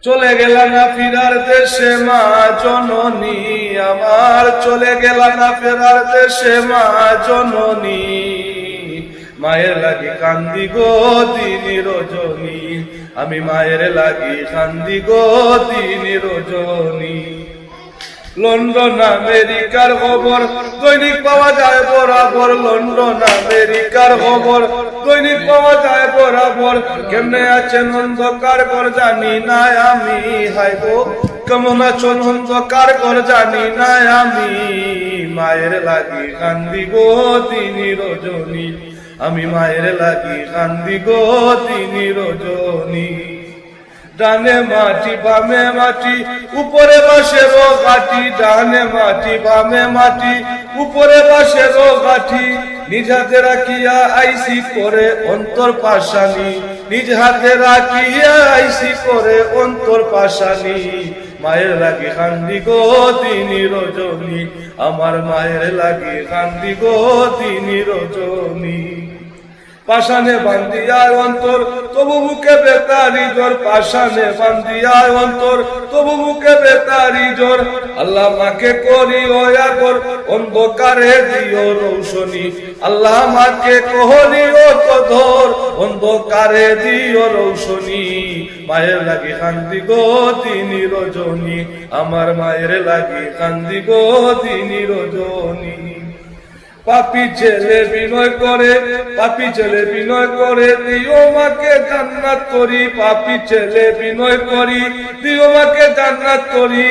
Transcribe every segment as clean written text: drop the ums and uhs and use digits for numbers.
চলে গেল না ফিরার দেশে মা জননী আমার, চলে গেল না ফেরার দেশে মা জননী। মায়ের লাগি কান্দি গো দিন রজনী, আমি মায়ের লাগি কান্দি গো দিন রজনী। লন্ডন আমেরিকার খবর দৈনিক পাওয়া যায় বরাবর, লন্ডন আমেরিকার খবর দৈনিক পাওয়া যায় বরাবর। কেমনে আছেন অন্ধকার ঘর জানি না আমি, হায় গো কেমন আছেন অন্ধকার ঘর জানি না আমি। মায়ের লাগি কান্দি গো দিন রজনী, আমি মায়ের লাগি কান্দি গো দিন রজনী। ডানে মাটি বামে মাটি উপরে বাসের গাঠি, ডানে মাটি বামে মাটি উপরে বাসের গাঠি। নিজ হাতে রাখিয়া আইসি করে অন্তর পাশানি, নিজ হাতে রাখিয়া আইসি করে অন্তর পাশানি। মায়ের লাগি কান্দি গো দিন রজনী, আমার মায়ের লাগি কান্দি গো দিন রজনী। পাশানে বান্দিয়ার অন্তর তবু বুকে বেতারি জোর, পাশানে বান্দিয়ার অন্তর তবু বুকে বেতারি জোর। আল্লাহ মাকে করি ওয়াগর অন্ধকারে দিও রৌশনী, আল্লাহ মাকে করি ও কদর অন্ধকারে দিও রৌশনী। মায়ের লাগি কান্দি গো দিন রজনী, আমার মায়ের লাগি কান্দি গো দিন রজনী। পাপী ছেলে বিনয় করে, পাপী ছেলে বিনয় করে দিও মাকে জান্নাত করি, পাপী ছেলে বিনয় করি দিও মাকে জান্নাত করি।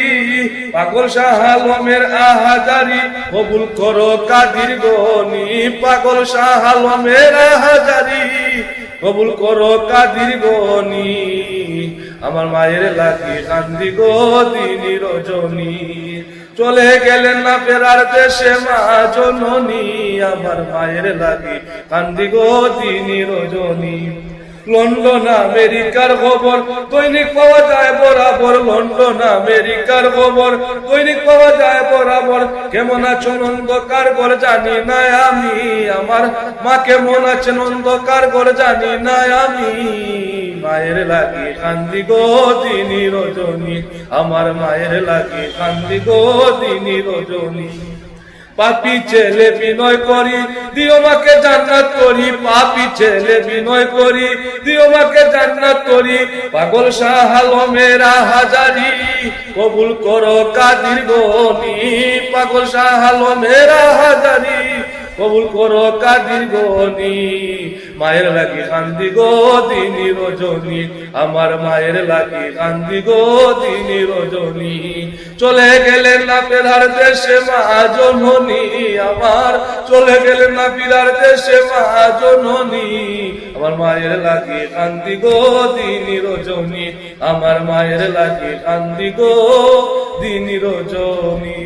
পাগল শাহ আলমের আহাজারি কবুল করো কাদির গনি, পাগল শাহ আলমের আহাজারি কবুল করো কাদির গনি। আমার মায়ের লাগি কান্দি গো দিন রজনী, চলে গেলেন না ফেরার দেশে মা জননী, আমার মায়ের লাগি কান্দি গো দিন রজনী। লন্ডন আমেরিকার খবর দৈনিক পাওয়া যায় বরাবর, লন্ডন আমেরিকার খবর দৈনিক পাওয়া যায় বরাবর। কেমন আছেন অন্ধকার ঘর জানি না আমি, আমার মা কেমন আছেন অন্ধকার ঘর জানি না আমি। মায়ের লাগি কান্দি গো দিন রজনী, আমার মায়ের লাগি কান্দি গো দিন রজনী। পাপী ছেলে বিনয় করি দিও মাকে জান্নাত করি, পাপী ছেলে বিনয় করি দিও মাকে জান্নাত করি। পাগল শাহ আলমের আহাজারি কবুল করো কাদির গনি, পাগল শাহ আলমের আহাজারি কবুল করো কাদির গনি। মায়ের লাগি কান্দি গো দিন রজনী, আমার মায়ের লাগি কান্দি গো দিন রজনী। চলে গেলেন না ফেরার দেশে মা জননী আমার, চলে গেলেন না ফিরার দেশে মা জননী। আমার মায়ের লাগি কান্দি গো দিন রজনী, আমার মায়ের লাগি কান্দি গো দিন রজনী।